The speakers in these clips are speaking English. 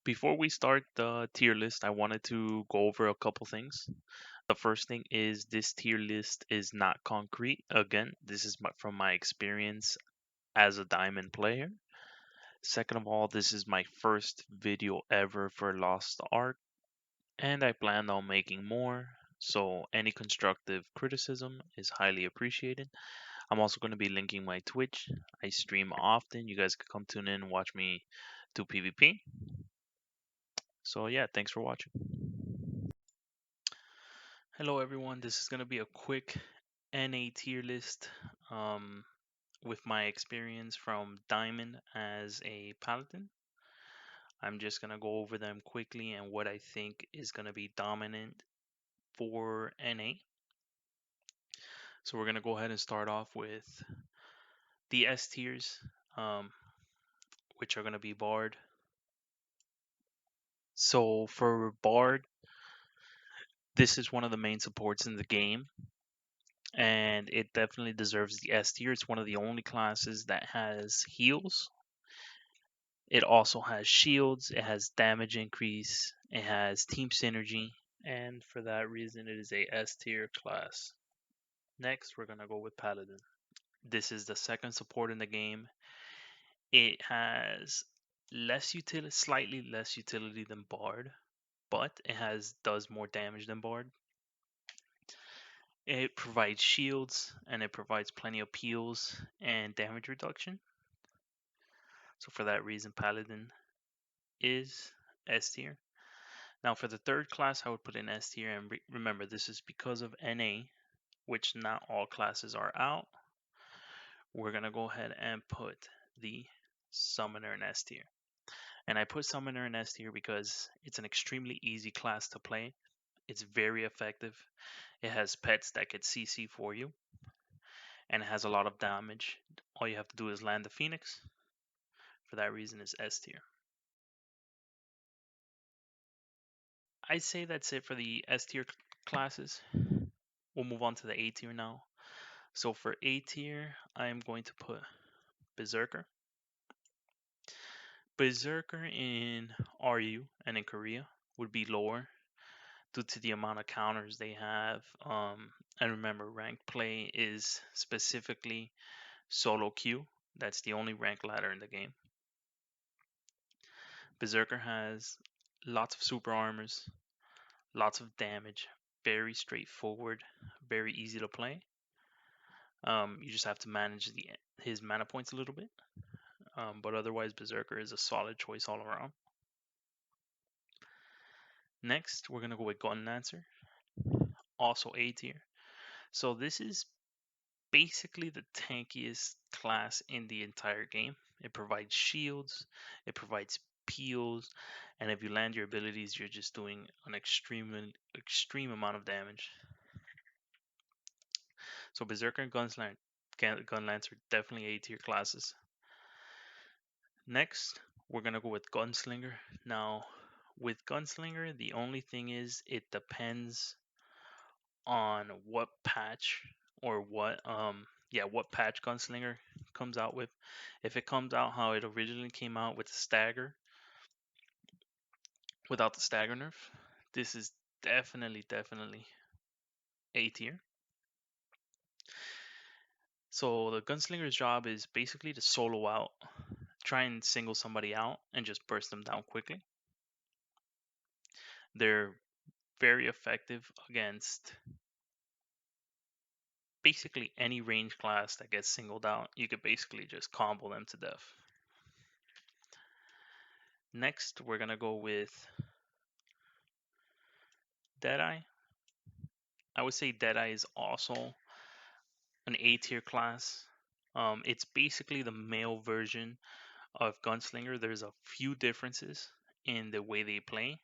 Before we start the tier list, I wanted to go over a couple things. The first thing is this tier list is not concrete. Again, this is from my experience as a diamond player. Second of all, this is my first video ever for Lost Ark, and I plan on making more. So any constructive criticism is highly appreciated. I'm also going to be linking my Twitch. I stream often. You guys can come tune in and watch me do PvP. So yeah, thanks for watching. Hello everyone, this is going to be a quick NA tier list with my experience from Diamond as a Paladin. I'm just going to go over them quickly and what I think is going to be dominant for NA. So we're going to go ahead and start off with the S tiers, which are going to be Bard. So for Bard, this is one of the main supports in the game, and it definitely deserves the S tier. It's one of the only classes that has heals. It also has shields, it has damage increase, it has team synergy, and for that reason it is a S tier class. Next, we're gonna go with Paladin. This is the second support in the game. It has less utility, slightly less utility than Bard, but it does more damage than Bard. It provides shields and it provides plenty of peels and damage reduction. So for that reason, Paladin is S tier. Now for the third class, I would put in S tier, and remember this is because of NA, which not all classes are out. We're gonna go ahead and put the Summoner in S tier. And I put Summoner in S tier because it's an extremely easy class to play. It's very effective. It has pets that could CC for you, and it has a lot of damage. All you have to do is land the Phoenix. For that reason, it's S tier. I'd say that's it for the S tier classes. We'll move on to the A tier now. So for A tier, I am going to put Berserker. Berserker in RU and in Korea would be lower due to the amount of counters they have. And remember, ranked play is specifically solo queue. That's the only rank ladder in the game. Berserker has lots of super armors, lots of damage, very straightforward, very easy to play. You just have to manage his mana points a little bit. But otherwise, Berserker is a solid choice all around. Next, we're going to go with Gunlancer, also A tier. So this is basically the tankiest class in the entire game. It provides shields, it provides peels, and if you land your abilities, you're just doing an extreme amount of damage. So Berserker and Gunlancer definitely A tier classes. Next, we're gonna go with Gunslinger. Now, with Gunslinger, the only thing is it depends on what patch or what patch Gunslinger comes out with. If it comes out how it originally came out with the stagger, without the stagger nerf, this is definitely A tier. So the Gunslinger's job is basically to solo out, try and single somebody out, and just burst them down quickly. They're very effective against basically any range class that gets singled out. You could basically just combo them to death. Next, we're gonna go with Deadeye. I would say Deadeye is also an A tier class. It's basically the male version of Gunslinger. There's a few differences in the way they play.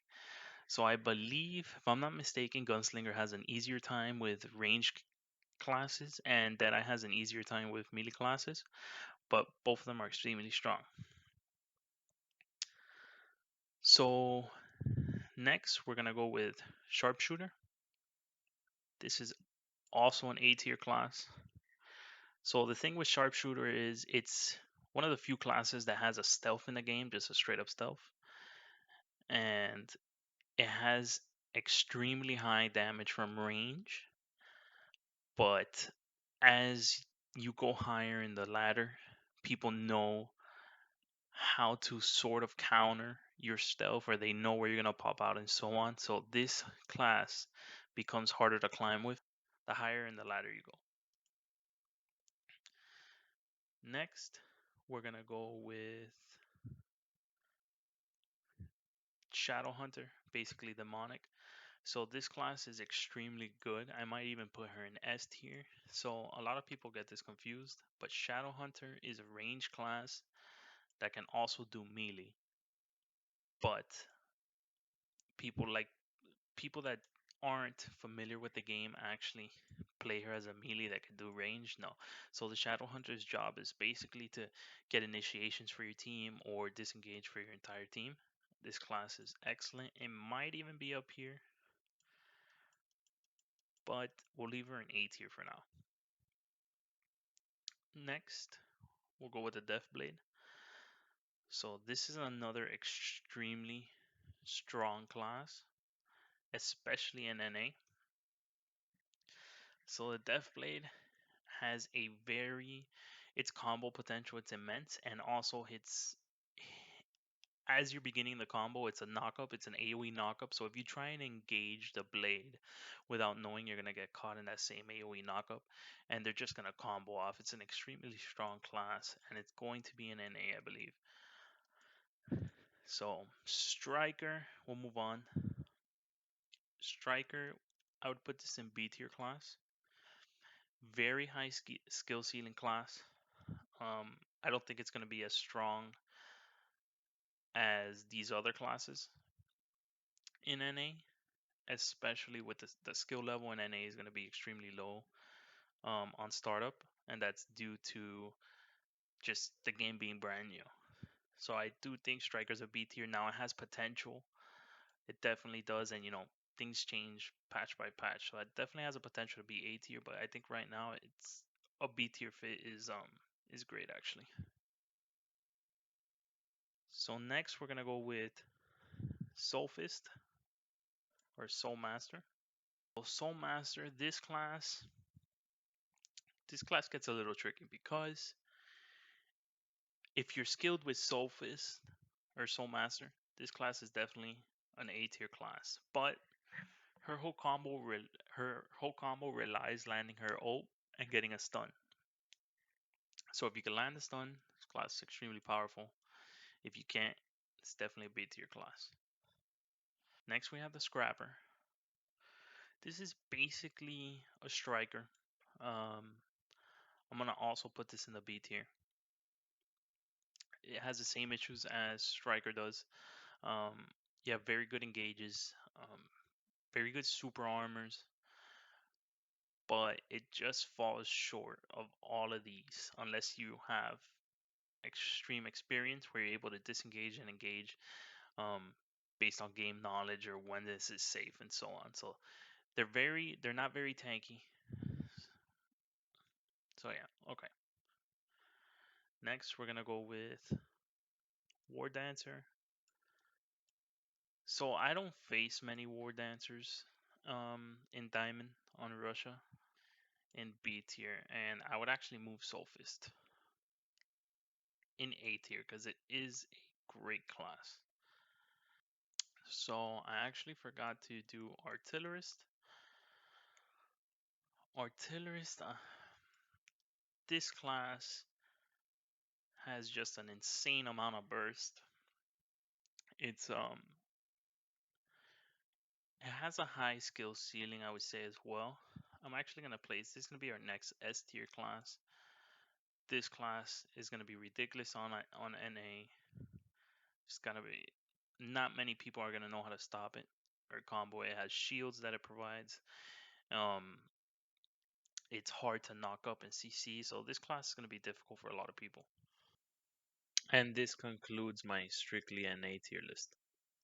So I believe, if I'm not mistaken, Gunslinger has an easier time with ranged classes, and Deadeye has an easier time with melee classes, but both of them are extremely strong. So next, we're gonna go with Sharpshooter. This is also an A tier class. So the thing with Sharpshooter is it's one of the few classes that has a stealth in the game, just a straight up stealth. and it has extremely high damage from range, but as you go higher in the ladder, people know how to sort of counter your stealth, or they know where you're going to pop out and so on. So this class becomes harder to climb with the higher in the ladder you go. Next, we're going to go with Shadowhunter, basically demonic. So this class is extremely good. I might even put her in S tier. So a lot of people get this confused, but Shadowhunter is a range class that can also do melee. But people that aren't familiar with the game actually play her as a melee that can do range. No. So the Shadowhunter's job is basically to get initiations for your team or disengage for your entire team. This class is excellent. It might even be up here, but we'll leave her in A tier for now. Next, we'll go with the Deathblade. So this is another extremely strong class, especially in NA. So the Deathblade has its combo potential, it's immense, and also as you're beginning the combo, it's a knockup, it's an AoE knockup. So if you try and engage the blade without knowing, you're gonna get caught in that same AoE knockup, and they're just gonna combo off. It's an extremely strong class, and it's going to be in NA, I believe. So Striker, we'll move on. Striker, I would put this in B tier class. Very high skill ceiling class. I don't think it's going to be as strong as these other classes in NA, especially with the skill level in NA is going to be extremely low on startup, and that's due to just the game being brand new. So I do think Striker's a B tier. Now it has potential. It definitely does, and things change patch by patch. So it definitely has a potential to be A tier, but I think right now it's a B tier fit is great actually. So next we're gonna go with Sophist or Soul Master. So Soul Master, this class gets a little tricky because if you're skilled with Sophist or Soul Master, this class is definitely an A tier class. But her whole combo relies landing her ult and getting a stun. So if you can land the stun, this class is extremely powerful. If you can't, it's definitely a B tier class. Next we have the Scrapper. This is basically a striker. I'm gonna also put this in the B tier. It has the same issues as Striker does. You have very good engages, very good super armors, but it just falls short of all of these unless you have extreme experience where you're able to disengage and engage based on game knowledge or when this is safe and so on. So they're not very tanky. So yeah, okay. Next we're gonna go with War Dancer. So I don't face many War Dancers in Diamond on Russia in B tier, and I would actually move Sophist in A tier because it is a great class. So I actually forgot to do Artillerist. Artillerist, this class has just an insane amount of burst. It's it has a high skill ceiling, I would say as well. I'm actually gonna place this is gonna be our next S tier class. This class is gonna be ridiculous on NA. It's gonna be not many people are gonna know how to stop it or combo. It has shields that it provides. Um, it's hard to knock up in CC, so this class is gonna be difficult for a lot of people. And this concludes my strictly NA tier list.